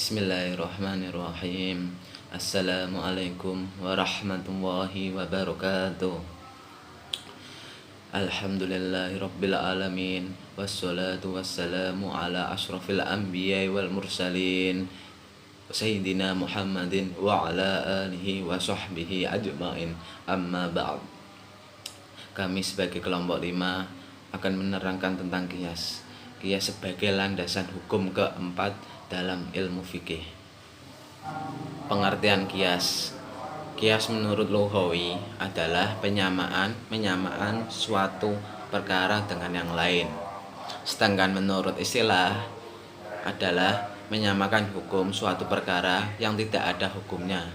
Bismillahirrahmanirrahim. Assalamualaikum warahmatullahi wabarakatuh. Alhamdulillahirabbil alamin. Wassalatu wassalamu ala asyrafil anbiya'i wal mursalin Sayyidina Muhammadin wa ala alihi wa sahbihi ajma'in. Amma ba'd. Kami sebagai kelompok 5 akan menerangkan tentang qiyas. Qiyas sebagai landasan hukum keempat dalam ilmu fikih. Pengertian qiyas. Qiyas menurut Lughawi adalah penyamaan suatu perkara dengan yang lain. Sedangkan menurut istilah adalah menyamakan hukum suatu perkara yang tidak ada hukumnya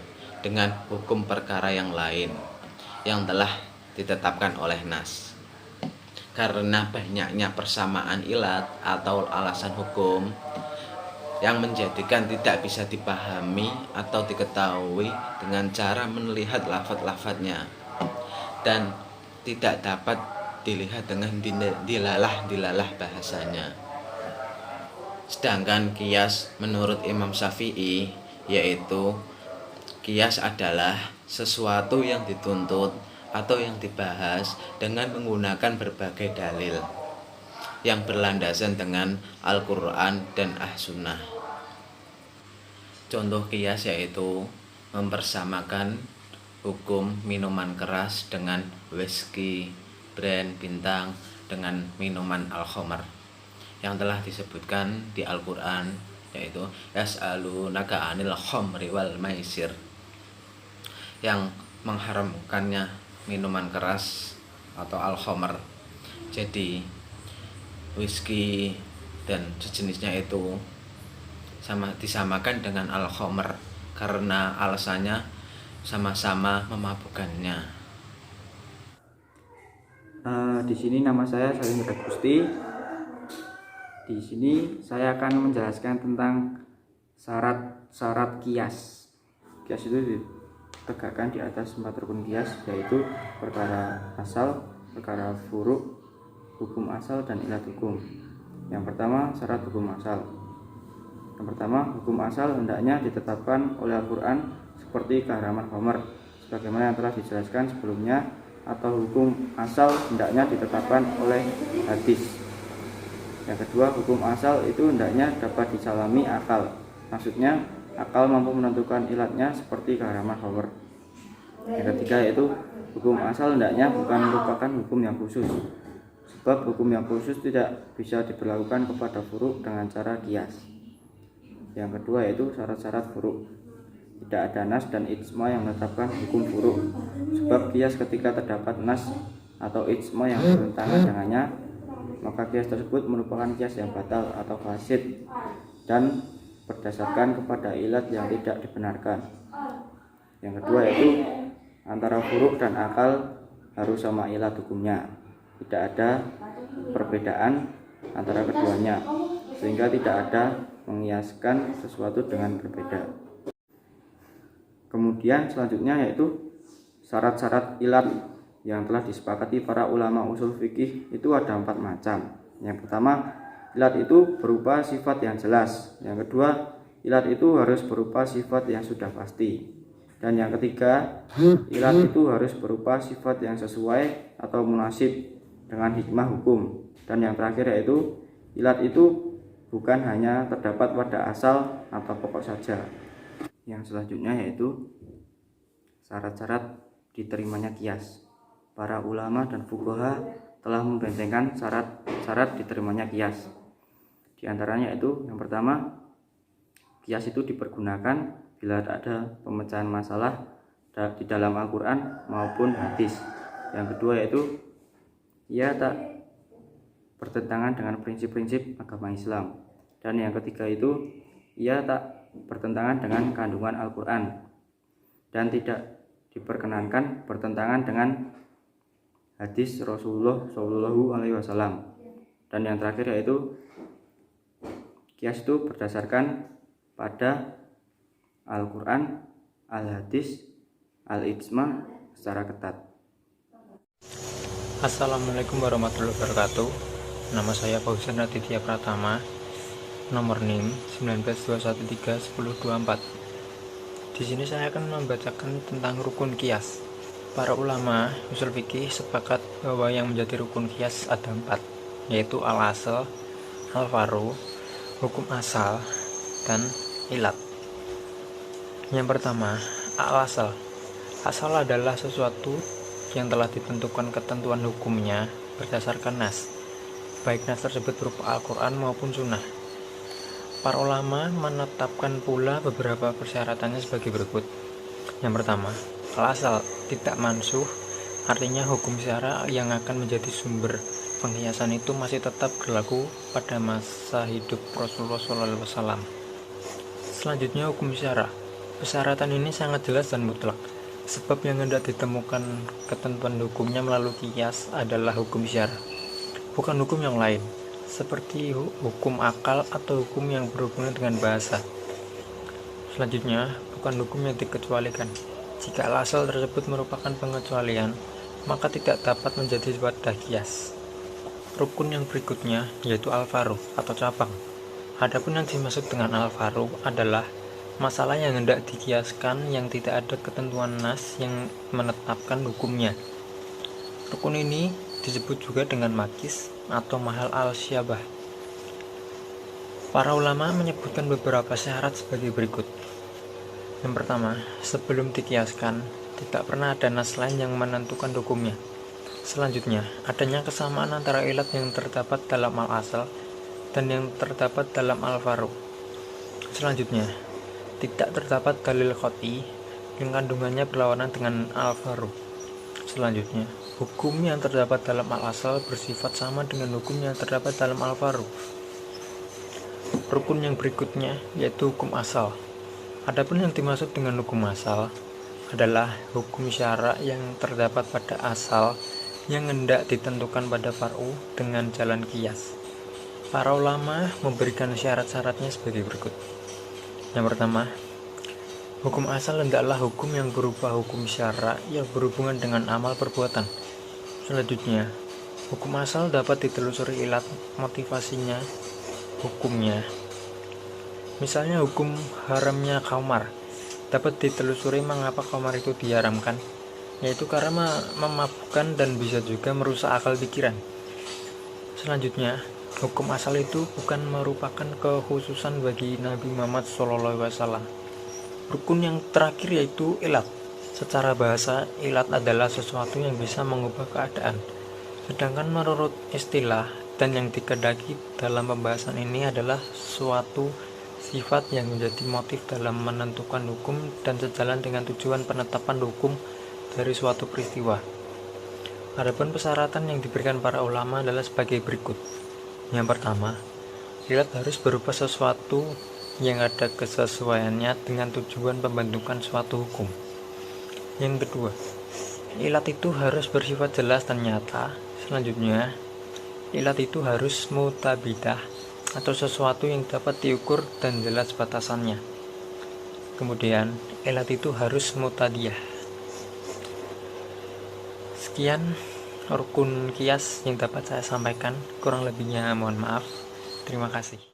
dengan hukum perkara yang lain yang telah ditetapkan oleh nas. Karena banyaknya persamaan ilat atau alasan hukum yang menjadikan tidak bisa dipahami atau diketahui dengan cara melihat lafaz-lafaznya, dan tidak dapat dilihat dengan dilalah bahasanya. Sedangkan qiyas menurut Imam Syafi'i, yaitu qiyas adalah sesuatu yang dituntut atau yang dibahas dengan menggunakan berbagai dalil yang berlandasan dengan Al-Quran dan As-Sunnah. Contoh qiyas yaitu mempersamakan hukum minuman keras dengan whisky, brand bintang dengan minuman al-khamar yang telah disebutkan di Al-Quran, yaitu yas'alunaka 'anil khamri wal maisir, yang mengharamkannya minuman keras atau al-khamar. Jadi whisky dan sejenisnya itu disamakan dengan al-khamr karena alasannya sama-sama memabukkannya. Di sini nama saya Salim Gusti. Di sini saya akan menjelaskan tentang syarat qiyas. Qiyas itu ditegakkan di atas 4 rukun qiyas, yaitu perkara asal, perkara furu', hukum asal, dan ilat hukum. Yang pertama, syarat hukum asal. Yang pertama, hukum asal hendaknya ditetapkan oleh Al-Quran seperti keharaman khamar, sebagaimana yang telah dijelaskan sebelumnya, atau hukum asal hendaknya ditetapkan oleh hadis. Yang kedua, hukum asal itu hendaknya dapat dicalami akal. Maksudnya, akal mampu menentukan ilatnya seperti keharaman khamar. Yang ketiga yaitu hukum asal hendaknya bukan merupakan hukum yang khusus, sebab hukum yang khusus tidak bisa diberlakukan kepada furu' dengan cara qiyas. Yang kedua yaitu syarat-syarat furu'. Tidak ada nas dan ijma yang menetapkan hukum furu', sebab qiyas ketika terdapat nas atau ijma yang bertentangan dengannya, maka qiyas tersebut merupakan qiyas yang batal atau fasid dan berdasarkan kepada ilat yang tidak dibenarkan. Yang kedua yaitu antara furu' dan akal harus sama ilat hukumnya. Tidak ada perbedaan antara keduanya, sehingga tidak ada mengiaskan sesuatu dengan berbeda. Kemudian selanjutnya yaitu syarat-syarat ilat yang telah disepakati para ulama usul fikih itu ada 4 macam. Yang pertama, ilat itu berupa sifat yang jelas. Yang kedua, ilat itu harus berupa sifat yang sudah pasti. Dan yang ketiga, ilat itu harus berupa sifat yang sesuai atau munasib dengan hikmah hukum. Dan yang terakhir yaitu ilat itu bukan hanya terdapat pada asal atau pokok saja. Yang selanjutnya yaitu syarat-syarat diterimanya qiyas. Para ulama dan fuqaha telah membentengkan syarat diterimanya qiyas. Di antaranya yaitu yang pertama, qiyas itu dipergunakan bila ada pemecahan masalah di dalam Al-Quran maupun hadis. Yang kedua yaitu ia tak bertentangan dengan prinsip-prinsip agama Islam. Dan yang ketiga itu ia tak bertentangan dengan kandungan Al-Quran dan tidak diperkenankan bertentangan dengan hadis Rasulullah SAW. Dan yang terakhir yaitu qiyas itu berdasarkan pada Al-Quran, Al-Hadis, Al-Ijma secara ketat. Assalamualaikum warahmatullahi wabarakatuh. Nama saya Fauzan Raditya Pratama. nomor NIM 192131024. Di sini saya akan membacakan tentang rukun qiyas. Para ulama usul fikih sepakat bahwa yang menjadi rukun qiyas ada 4, yaitu al-asal, al-faru, hukum asal, dan ilat. Yang pertama, al-asal. Asal adalah sesuatu yang telah ditentukan ketentuan hukumnya berdasarkan nas, baik nas tersebut berupa Al-Quran maupun sunnah. Para ulama menetapkan pula beberapa persyaratannya sebagai berikut. Yang pertama, al-asal tidak mansuh, artinya hukum syara yang akan menjadi sumber penghiasan itu masih tetap berlaku pada masa hidup Rasulullah SAW. Selanjutnya, hukum syara. Persyaratan ini sangat jelas dan mutlak, sebab yang hendak ditemukan ketentuan hukumnya melalui qiyas adalah hukum syara, bukan hukum yang lain, seperti hukum akal atau hukum yang berhubungan dengan bahasa. Selanjutnya, bukan hukum yang dikecualikan. Jika al-asal tersebut merupakan pengecualian, maka tidak dapat menjadi wadah qiyas. Rukun yang berikutnya yaitu al-faru atau cabang. Adapun yang dimaksud dengan al-faru adalah masalah yang hendak dikiaskan yang tidak ada ketentuan nas yang menetapkan hukumnya. Rukun ini disebut juga dengan makis atau mahal al-syabah. Para ulama menyebutkan beberapa syarat sebagai berikut. Yang pertama, sebelum dikiaskan, tidak pernah ada nas lain yang menentukan hukumnya. Selanjutnya, adanya kesamaan antara ilat yang terdapat dalam al-asal dan yang terdapat dalam al-faru. Selanjutnya, tidak terdapat dalil qat'i yang kandungannya berlawanan dengan al-faru. Selanjutnya, hukum yang terdapat dalam al-asal bersifat sama dengan hukum yang terdapat dalam al-faru. Rukun yang berikutnya yaitu hukum asal. Adapun yang dimaksud dengan hukum asal adalah hukum syara yang terdapat pada asal yang hendak ditentukan pada far'u dengan jalan qiyas. Para ulama memberikan syarat-syaratnya sebagai berikut. Yang pertama, hukum asal hendaklah hukum yang berupa hukum syara yang berhubungan dengan amal perbuatan. Selanjutnya, hukum asal dapat ditelusuri ilat motivasinya, hukumnya. Misalnya hukum haramnya khamar dapat ditelusuri mengapa khamar itu diharamkan, yaitu karena memabukkan dan bisa juga merusak akal pikiran. Selanjutnya, hukum asal itu bukan merupakan kekhususan bagi Nabi Muhammad SAW. Rukun yang terakhir yaitu ilat. Secara bahasa, ilat adalah sesuatu yang bisa mengubah keadaan. Sedangkan menurut istilah dan yang dikehendaki dalam pembahasan ini adalah suatu sifat yang menjadi motif dalam menentukan hukum dan sejalan dengan tujuan penetapan hukum dari suatu peristiwa. Adapun persyaratan yang diberikan para ulama adalah sebagai berikut. Yang pertama, ilat harus berupa sesuatu yang ada kesesuaiannya dengan tujuan pembentukan suatu hukum. Yang kedua, ilat itu harus bersifat jelas dan nyata. Selanjutnya, ilat itu harus mutabidah atau sesuatu yang dapat diukur dan jelas batasannya. Kemudian, ilat itu harus mutadiyah. Sekian rukun qiyas yang dapat saya sampaikan, kurang lebihnya mohon maaf. Terima kasih.